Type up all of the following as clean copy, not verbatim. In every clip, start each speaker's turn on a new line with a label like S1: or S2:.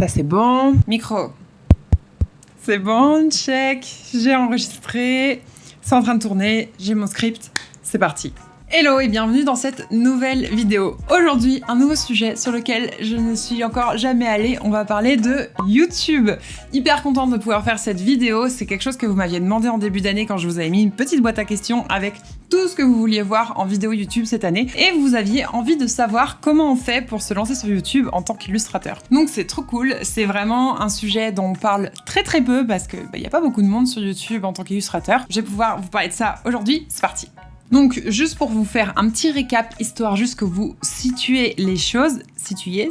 S1: Ça c'est bon. Micro. C'est bon, check. J'ai enregistré. C'est en train de tourner. J'ai mon script. C'est parti. Hello et bienvenue dans cette nouvelle vidéo. Aujourd'hui, un nouveau sujet sur lequel je ne suis encore jamais allée. On va parler de YouTube. Hyper contente de pouvoir faire cette vidéo. C'est quelque chose que vous m'aviez demandé en début d'année quand je vous avais mis une petite boîte à questions avec tout ce que vous vouliez voir en vidéo YouTube cette année. Et vous aviez envie de savoir comment on fait pour se lancer sur YouTube en tant qu'illustrateur. Donc c'est trop cool. C'est vraiment un sujet dont on parle très peu parce que y a pas beaucoup de monde sur YouTube en tant qu'illustrateur. Je vais pouvoir vous parler de ça aujourd'hui. C'est parti. Donc, juste pour vous faire un petit récap, histoire juste que vous situez les choses. Situez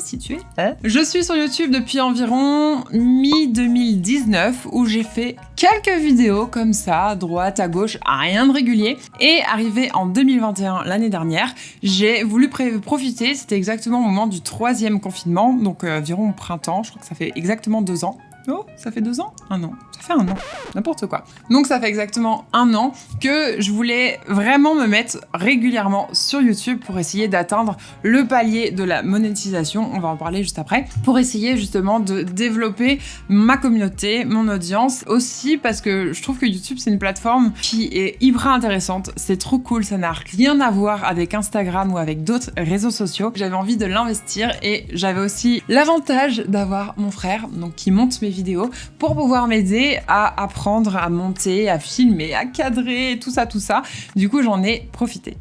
S1: Je suis sur YouTube depuis environ mi-2019, où j'ai fait quelques vidéos comme ça, à droite, à gauche, rien de régulier. Et arrivé en 2021, l'année dernière, j'ai voulu profiter, c'était exactement au moment du 3e confinement, donc environ au printemps, je crois que ça fait exactement 2 ans. Oh, ça fait 2 ans? 1 an. Ça fait 1 an. N'importe quoi. Donc ça fait exactement 1 an que je voulais vraiment me mettre régulièrement sur YouTube pour essayer d'atteindre le palier de la monétisation. On va en parler juste après. Pour essayer justement de développer ma communauté, mon audience. Aussi parce que je trouve que YouTube c'est une plateforme qui est hyper intéressante. C'est trop cool. Ça n'a rien à voir avec Instagram ou avec d'autres réseaux sociaux. J'avais envie de l'investir et j'avais aussi l'avantage d'avoir mon frère donc qui monte mes vidéos pour pouvoir m'aider à apprendre à monter, à filmer, à cadrer, tout ça. Du coup, j'en ai profité.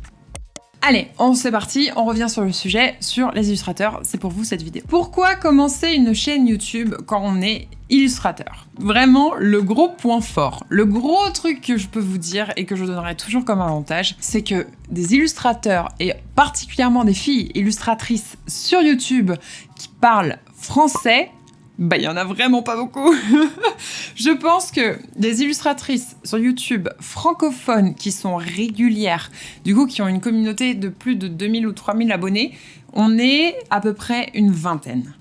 S1: Allez, c'est parti, on revient sur le sujet, sur les illustrateurs, c'est pour vous cette vidéo. Pourquoi commencer une chaîne YouTube quand on est illustrateur? Vraiment, le gros point fort, le gros truc que je peux vous dire et que je donnerai toujours comme avantage, c'est que des illustrateurs, et particulièrement des filles illustratrices sur YouTube qui parlent français, il y en a vraiment pas beaucoup. Je pense que des illustratrices sur YouTube francophones qui sont régulières, du coup qui ont une communauté de plus de 2000 ou 3000 abonnés, on est à peu près une vingtaine.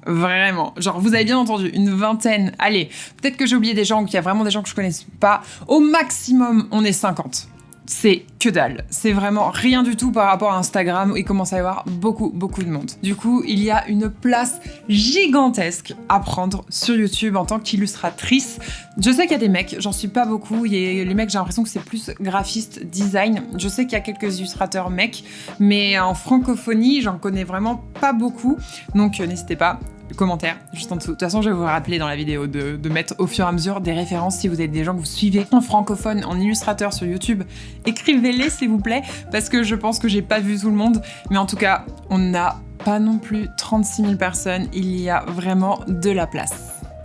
S1: Vraiment. Genre, vous avez bien entendu, une vingtaine. Allez, peut-être que j'ai oublié des gens, qu'il y a vraiment des gens que je connais pas. Au maximum, on est 50. C'est que dalle. C'est vraiment rien du tout par rapport à Instagram où il commence à y avoir beaucoup de monde. Du coup, il y a une place gigantesque à prendre sur YouTube en tant qu'illustratrice. Je sais qu'il y a des mecs, j'en suis pas beaucoup. Les mecs, j'ai l'impression que c'est plus graphiste, design. Je sais qu'il y a quelques illustrateurs mecs, mais en francophonie, j'en connais vraiment pas beaucoup. Donc, n'hésitez pas. Commentaire juste en dessous. De toute façon, je vais vous rappeler dans la vidéo de mettre au fur et à mesure des références si vous êtes des gens que vous suivez en francophone, en illustrateur sur YouTube. Écrivez-les s'il vous plaît, parce que je pense que j'ai pas vu tout le monde. Mais en tout cas, on n'a pas non plus 36 000 personnes. Il y a vraiment de la place.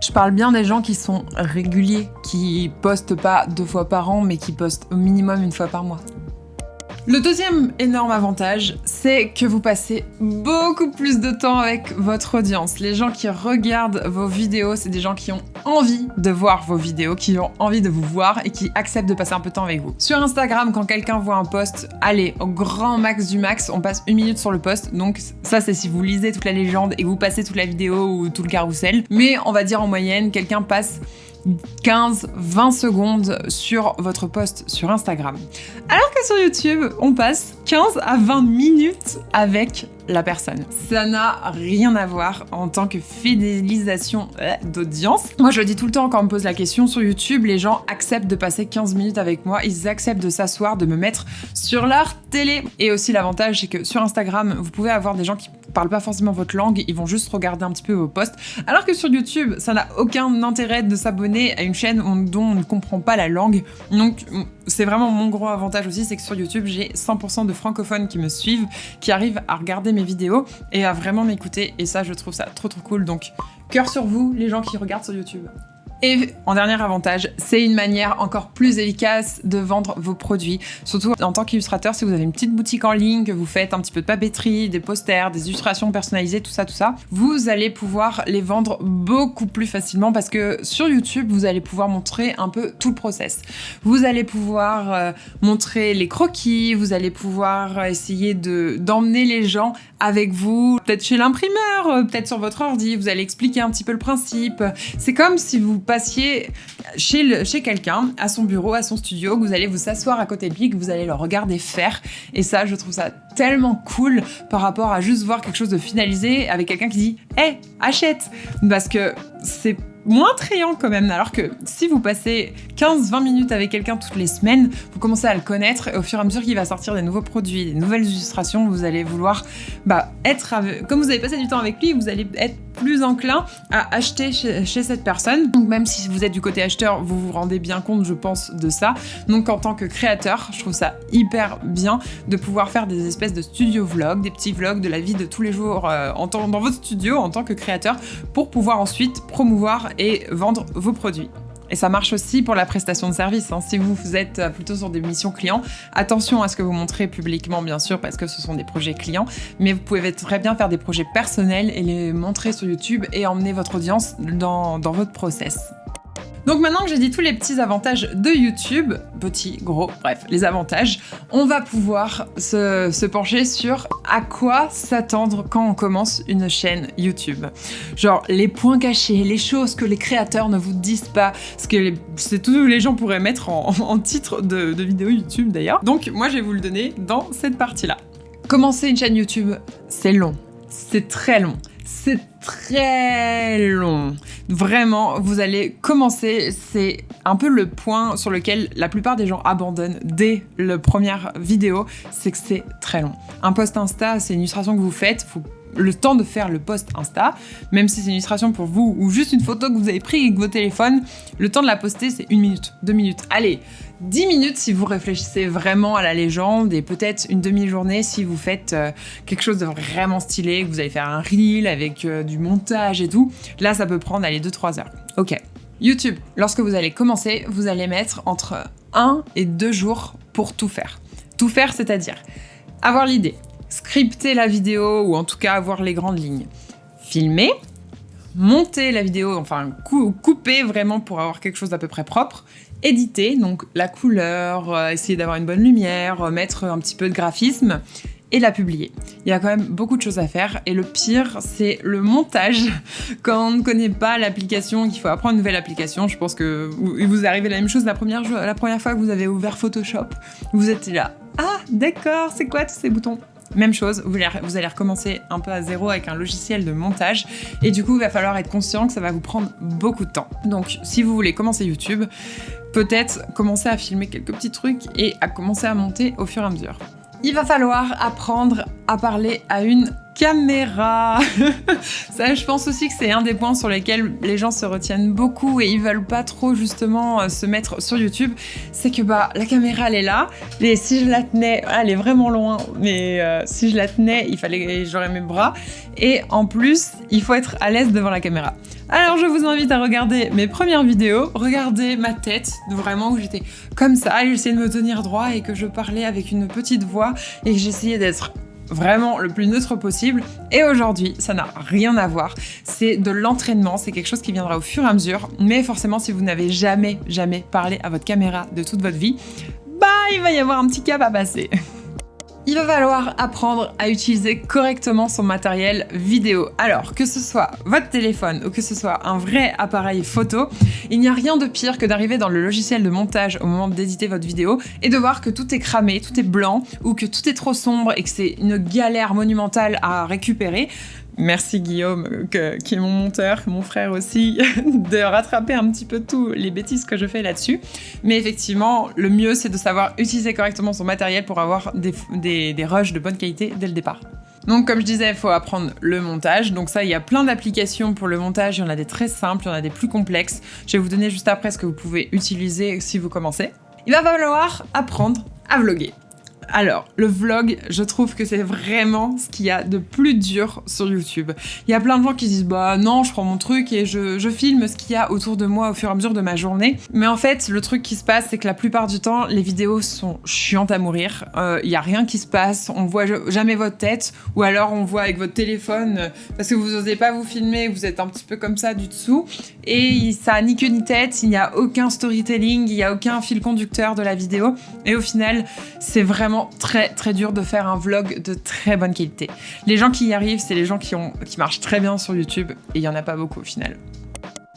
S1: Je parle bien des gens qui sont réguliers, qui postent pas 2 fois par an, mais qui postent au minimum 1 fois par mois. Le deuxième énorme avantage, c'est que vous passez beaucoup plus de temps avec votre audience. Les gens qui regardent vos vidéos, c'est des gens qui ont envie de voir vos vidéos, qui ont envie de vous voir et qui acceptent de passer un peu de temps avec vous. Sur Instagram, quand quelqu'un voit un post, allez, au grand max du max, on passe 1 minute sur le post. Donc ça, c'est si vous lisez toute la légende et que vous passez toute la vidéo ou tout le carrousel. Mais on va dire en moyenne, quelqu'un passe 15-20 secondes sur votre post sur Instagram. Alors que sur YouTube, on passe 15 à 20 minutes avec la personne. Ça n'a rien à voir en tant que fidélisation d'audience. Moi, je le dis tout le temps quand on me pose la question sur YouTube, les gens acceptent de passer 15 minutes avec moi, ils acceptent de s'asseoir, de me mettre sur leur télé. Et aussi l'avantage, c'est que sur Instagram, vous pouvez avoir des gens qui parlent pas forcément votre langue, ils vont juste regarder un petit peu vos posts. Alors que sur YouTube, ça n'a aucun intérêt de s'abonner à une chaîne dont on ne comprend pas la langue. Donc, c'est vraiment mon gros avantage aussi, c'est que sur YouTube, j'ai 100% de francophones qui me suivent, qui arrivent à regarder mes vidéos et à vraiment m'écouter. Et ça, je trouve ça trop cool. Donc, cœur sur vous, les gens qui regardent sur YouTube. Et en dernier avantage, c'est une manière encore plus efficace de vendre vos produits. Surtout en tant qu'illustrateur, si vous avez une petite boutique en ligne, que vous faites un petit peu de papeterie, des posters, des illustrations personnalisées, tout ça, vous allez pouvoir les vendre beaucoup plus facilement parce que sur YouTube, vous allez pouvoir montrer un peu tout le process. Vous allez pouvoir montrer les croquis, vous allez pouvoir essayer d'emmener les gens avec vous, peut-être chez l'imprimeur, voir peut-être sur votre ordi, vous allez expliquer un petit peu le principe. C'est comme si vous passiez chez quelqu'un, à son bureau, à son studio, que vous allez vous asseoir à côté de lui, que vous allez le regarder faire. Et ça, je trouve ça tellement cool par rapport à juste voir quelque chose de finalisé avec quelqu'un qui dit « Hey, achète !» Parce que c'est moins attrayant quand même, alors que si vous passez 15-20 minutes avec quelqu'un toutes les semaines, vous commencez à le connaître et au fur et à mesure qu'il va sortir des nouveaux produits, des nouvelles illustrations, vous allez vouloir comme vous avez passé du temps avec lui, vous allez être plus enclin à acheter chez cette personne. Donc même si vous êtes du côté acheteur, vous vous rendez bien compte, je pense, de ça. Donc en tant que créateur, je trouve ça hyper bien de pouvoir faire des espèces de studio vlogs, des petits vlogs de la vie de tous les jours dans votre studio en tant que créateur pour pouvoir ensuite promouvoir et vendre vos produits. Et ça marche aussi pour la prestation de service. Si vous êtes plutôt sur des missions clients, attention à ce que vous montrez publiquement, bien sûr, parce que ce sont des projets clients, mais vous pouvez très bien faire des projets personnels et les montrer sur YouTube et emmener votre audience dans votre process. Donc maintenant que j'ai dit tous les petits avantages de YouTube, petits, gros, bref, les avantages, on va pouvoir se pencher sur à quoi s'attendre quand on commence une chaîne YouTube. Genre les points cachés, les choses que les créateurs ne vous disent pas, ce que tous les gens pourraient mettre en titre de vidéo YouTube d'ailleurs. Donc moi je vais vous le donner dans cette partie-là. Commencer une chaîne YouTube, c'est long, c'est très long. C'est très long. Vraiment, vous allez commencer, c'est un peu le point sur lequel la plupart des gens abandonnent dès la première vidéo, c'est que c'est très long. Un post Insta, c'est une illustration que vous faites, le temps de faire le post Insta, même si c'est une illustration pour vous ou juste une photo que vous avez prise avec vos téléphones, le temps de la poster, c'est 1 minute, 2 minutes. Allez, 10 minutes si vous réfléchissez vraiment à la légende et peut-être une demi-journée si vous faites quelque chose de vraiment stylé, que vous allez faire un reel avec du montage et tout. Là, ça peut prendre, 2-3 heures. Ok. YouTube, lorsque vous allez commencer, vous allez mettre entre 1 et 2 jours pour tout faire. Tout faire, c'est-à-dire avoir l'idée, scripter la vidéo ou en tout cas avoir les grandes lignes, filmer, monter la vidéo, enfin couper vraiment pour avoir quelque chose d'à peu près propre, éditer, donc la couleur, essayer d'avoir une bonne lumière, mettre un petit peu de graphisme et la publier. Il y a quand même beaucoup de choses à faire et le pire, c'est le montage. Quand on ne connaît pas l'application, qu'il faut apprendre une nouvelle application, je pense que vous arrivez à la même chose la première fois que vous avez ouvert Photoshop, vous êtes là, ah d'accord, c'est quoi tous ces boutons ? Même chose, vous allez recommencer un peu à zéro avec un logiciel de montage et du coup il va falloir être conscient que ça va vous prendre beaucoup de temps. Donc si vous voulez commencer YouTube, peut-être commencer à filmer quelques petits trucs et à commencer à monter au fur et à mesure. Il va falloir apprendre à parler à une caméra. Ça, je pense aussi que c'est un des points sur lesquels les gens se retiennent beaucoup et ils veulent pas trop justement se mettre sur YouTube. C'est que la caméra elle est là. Et si je la tenais, elle est vraiment loin, mais si je la tenais, j'aurais mes bras. Et en plus, il faut être à l'aise devant la caméra. Alors je vous invite à regarder mes premières vidéos, regardez ma tête, vraiment où j'étais comme ça, et j'essayais de me tenir droit et que je parlais avec une petite voix et que j'essayais d'être vraiment le plus neutre possible. Et aujourd'hui, ça n'a rien à voir. C'est de l'entraînement, c'est quelque chose qui viendra au fur et à mesure. Mais forcément, si vous n'avez jamais parlé à votre caméra de toute votre vie, il va y avoir un petit cap à passer. Il va falloir apprendre à utiliser correctement son matériel vidéo. Alors, que ce soit votre téléphone ou que ce soit un vrai appareil photo, il n'y a rien de pire que d'arriver dans le logiciel de montage au moment d'éditer votre vidéo et de voir que tout est cramé, tout est blanc ou que tout est trop sombre et que c'est une galère monumentale à récupérer. Merci Guillaume, qui est mon monteur, mon frère aussi, de rattraper un petit peu tous les bêtises que je fais là-dessus. Mais effectivement, le mieux, c'est de savoir utiliser correctement son matériel pour avoir des rushs de bonne qualité dès le départ. Donc comme je disais, il faut apprendre le montage. Donc ça, il y a plein d'applications pour le montage. Il y en a des très simples, il y en a des plus complexes. Je vais vous donner juste après ce que vous pouvez utiliser si vous commencez. Il va falloir apprendre à vlogger. Alors, le vlog, je trouve que c'est vraiment ce qu'il y a de plus dur sur YouTube. Il y a plein de gens qui disent « Bah non, je prends mon truc et je filme ce qu'il y a autour de moi au fur et à mesure de ma journée. » Mais en fait, le truc qui se passe, c'est que la plupart du temps, les vidéos sont chiantes à mourir. Il y a rien qui se passe, on voit jamais votre tête, ou alors on voit avec votre téléphone, parce que vous n'osez pas vous filmer, vous êtes un petit peu comme ça du dessous, et ça a ni queue ni tête, il n'y a aucun storytelling, il n'y a aucun fil conducteur de la vidéo, et au final, c'est vraiment vraiment très très dur de faire un vlog de très bonne qualité. Les gens qui y arrivent, c'est les gens qui marchent très bien sur YouTube, et il y en a pas beaucoup au final.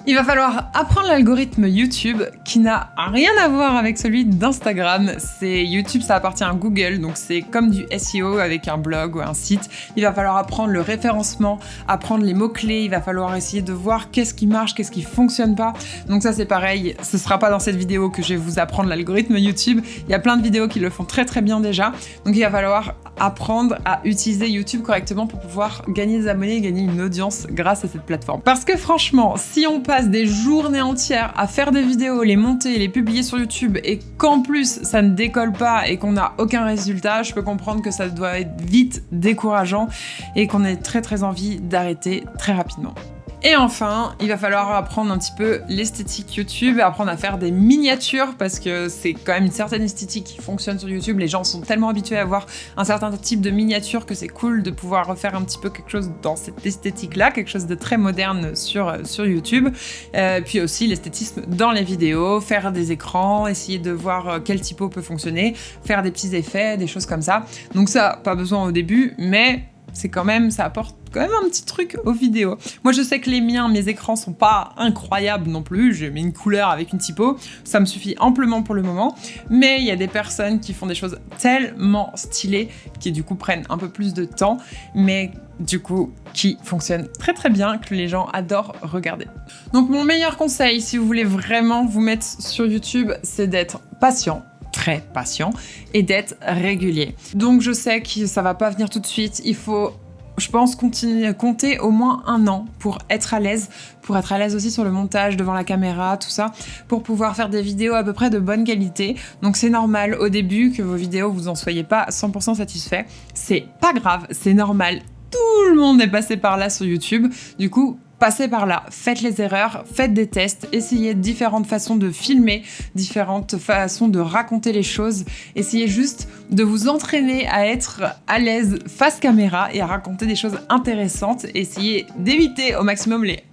S1: Il va falloir apprendre l'algorithme YouTube qui n'a rien à voir avec celui d'Instagram. YouTube, ça appartient à Google, donc c'est comme du SEO avec un blog ou un site. Il va falloir apprendre le référencement, apprendre les mots-clés, il va falloir essayer de voir qu'est-ce qui marche, qu'est-ce qui fonctionne pas. Donc ça c'est pareil, ce sera pas dans cette vidéo que je vais vous apprendre l'algorithme YouTube. Il y a plein de vidéos qui le font très très bien déjà. Donc il va falloir apprendre à utiliser YouTube correctement pour pouvoir gagner des abonnés et gagner une audience grâce à cette plateforme. Parce que franchement, si on passe des journées entières à faire des vidéos, les monter, les publier sur YouTube et qu'en plus ça ne décolle pas et qu'on n'a aucun résultat, je peux comprendre que ça doit être vite décourageant et qu'on ait très très envie d'arrêter très rapidement. Et enfin, il va falloir apprendre un petit peu l'esthétique YouTube, apprendre à faire des miniatures parce que c'est quand même une certaine esthétique qui fonctionne sur YouTube. Les gens sont tellement habitués à voir un certain type de miniature que c'est cool de pouvoir refaire un petit peu quelque chose dans cette esthétique-là, quelque chose de très moderne sur YouTube. Puis aussi l'esthétisme dans les vidéos, faire des écrans, essayer de voir quel typo peut fonctionner, faire des petits effets, des choses comme ça. Donc ça, pas besoin au début, mais c'est quand même, ça apporte quand même un petit truc aux vidéos. Moi, je sais que mes écrans sont pas incroyables non plus. J'ai mis une couleur avec une typo. Ça me suffit amplement pour le moment. Mais il y a des personnes qui font des choses tellement stylées qui, du coup, prennent un peu plus de temps, mais du coup, qui fonctionnent très très bien, que les gens adorent regarder. Donc, mon meilleur conseil, si vous voulez vraiment vous mettre sur YouTube, c'est d'être patient. Très patient et d'être régulier. Donc je sais que ça va pas venir tout de suite, il faut, je pense, compter au moins 1 an pour être à l'aise aussi sur le montage, devant la caméra, tout ça, pour pouvoir faire des vidéos à peu près de bonne qualité. Donc c'est normal au début que vos vidéos, vous en soyez pas 100% satisfait. C'est pas grave, c'est normal. Tout le monde est passé par là sur YouTube. Du coup, passez par là, faites les erreurs, faites des tests, essayez différentes façons de filmer, différentes façons de raconter les choses, essayez juste de vous entraîner à être à l'aise face caméra et à raconter des choses intéressantes, essayez d'éviter au maximum les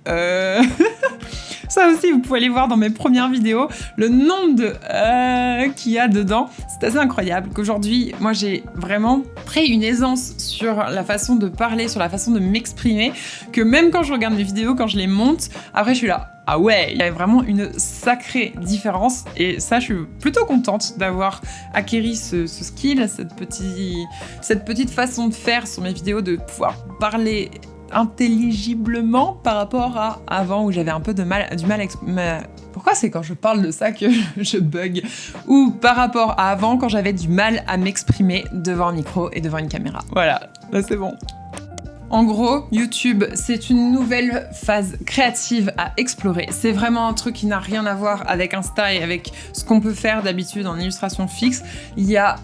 S1: Ça aussi, vous pouvez aller voir dans mes premières vidéos, le nombre de qu'il y a dedans, c'est assez incroyable. Qu'aujourd'hui, moi j'ai vraiment pris une aisance sur la façon de parler, sur la façon de m'exprimer, que même quand je regarde mes vidéos, quand je les monte, après je suis là, ah ouais, il y a vraiment une sacrée différence et ça, je suis plutôt contente d'avoir acquéri ce skill, cette petite façon de faire sur mes vidéos, de pouvoir parler intelligiblement par rapport à avant où j'avais un peu du mal à pourquoi c'est quand je parle de ça que je bug? Ou par rapport à avant quand j'avais du mal à m'exprimer devant un micro et devant une caméra. Voilà, là c'est bon. En gros, YouTube, c'est une nouvelle phase créative à explorer. C'est vraiment un truc qui n'a rien à voir avec Insta et avec ce qu'on peut faire d'habitude en illustration fixe. Il y a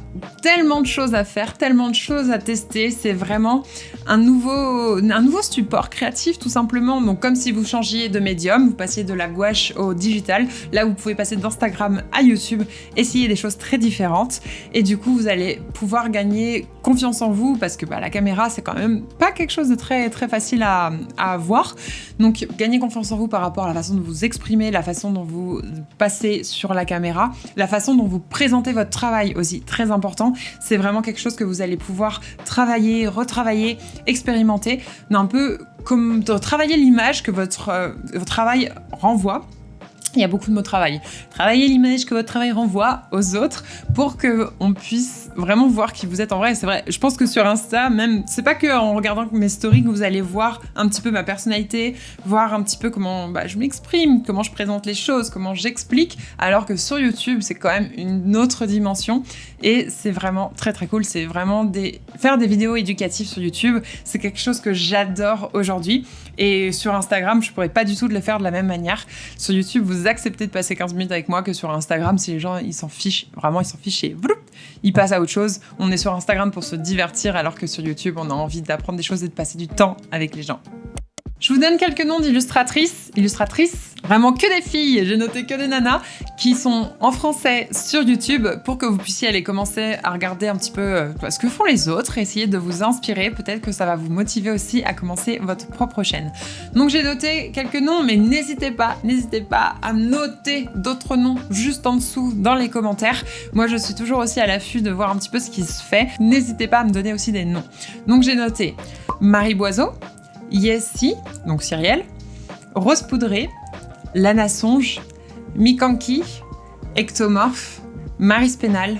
S1: tellement de choses à faire, tellement de choses à tester. C'est vraiment un nouveau support créatif, tout simplement. Donc, comme si vous changiez de médium, vous passiez de la gouache au digital. Là, vous pouvez passer d'Instagram à YouTube, essayer des choses très différentes. Et du coup, vous allez pouvoir gagner confiance en vous parce que la caméra, c'est quand même pas quelque chose de très, très facile à avoir. Donc, gagnez confiance en vous par rapport à la façon de vous exprimer, la façon dont vous passez sur la caméra, la façon dont vous présentez votre travail aussi, très important. C'est vraiment quelque chose que vous allez pouvoir travailler, retravailler, expérimenter, un peu comme de travailler l'image que votre travail renvoie. Il y a beaucoup de mots travail. Travaillez l'image que votre travail renvoie aux autres pour qu'on puisse vraiment voir qui vous êtes en vrai. C'est vrai, je pense que sur Insta, même, c'est pas que en regardant mes stories que vous allez voir un petit peu ma personnalité, voir un petit peu comment je m'exprime, comment je présente les choses, comment j'explique, alors que sur YouTube, c'est quand même une autre dimension et c'est vraiment très très cool. C'est vraiment faire des vidéos éducatives sur YouTube, c'est quelque chose que j'adore aujourd'hui et sur Instagram, je pourrais pas du tout le faire de la même manière. Sur YouTube, vous acceptez de passer 15 minutes avec moi, que sur Instagram, si les gens ils s'en fichent, vraiment ils s'en fichent et ils passent à autre chose. On est sur Instagram pour se divertir alors que sur YouTube, on a envie d'apprendre des choses et de passer du temps avec les gens. Je vous donne quelques noms d'illustratrices, vraiment que des filles, j'ai noté que des nanas qui sont en français sur YouTube pour que vous puissiez aller commencer à regarder un petit peu ce que font les autres, essayer de vous inspirer, peut-être que ça va vous motiver aussi à commencer votre propre chaîne. Donc j'ai noté quelques noms, mais n'hésitez pas à noter d'autres noms juste en dessous dans les commentaires. Moi je suis toujours aussi à l'affût de voir un petit peu ce qui se fait, n'hésitez pas à me donner aussi des noms. Donc j'ai noté Marie Boiseau, Yessi, donc Cyrielle, Rose Poudrée, Lana Songe, Mikanki, Ectomorph, Maryse Pénal,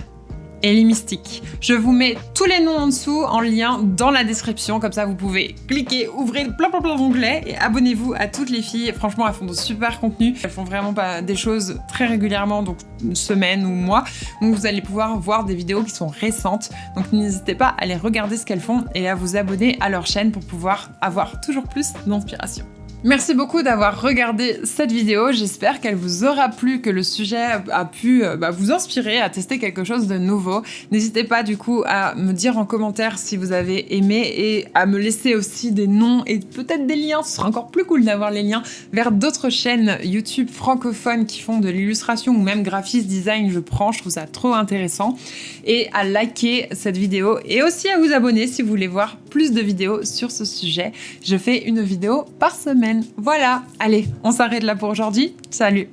S1: Ellie Mystique. Je vous mets tous les noms en dessous en lien dans la description, comme ça vous pouvez cliquer, ouvrir plein d'onglets et abonnez-vous à toutes les filles. Franchement, elles font de super contenus. Elles font vraiment pas des choses très régulièrement, donc une semaine ou mois. Donc vous allez pouvoir voir des vidéos qui sont récentes. Donc n'hésitez pas à aller regarder ce qu'elles font et à vous abonner à leur chaîne pour pouvoir avoir toujours plus d'inspiration. Merci beaucoup d'avoir regardé cette vidéo, j'espère qu'elle vous aura plu, que le sujet a pu vous inspirer à tester quelque chose de nouveau. N'hésitez pas du coup à me dire en commentaire si vous avez aimé et à me laisser aussi des noms et peut-être des liens, ce sera encore plus cool d'avoir les liens vers d'autres chaînes YouTube francophones qui font de l'illustration ou même graphisme design, je trouve ça trop intéressant. Et à liker cette vidéo et aussi à vous abonner si vous voulez voir plus de vidéos sur ce sujet. Je fais une vidéo par semaine. Voilà, allez, on s'arrête là pour aujourd'hui. Salut!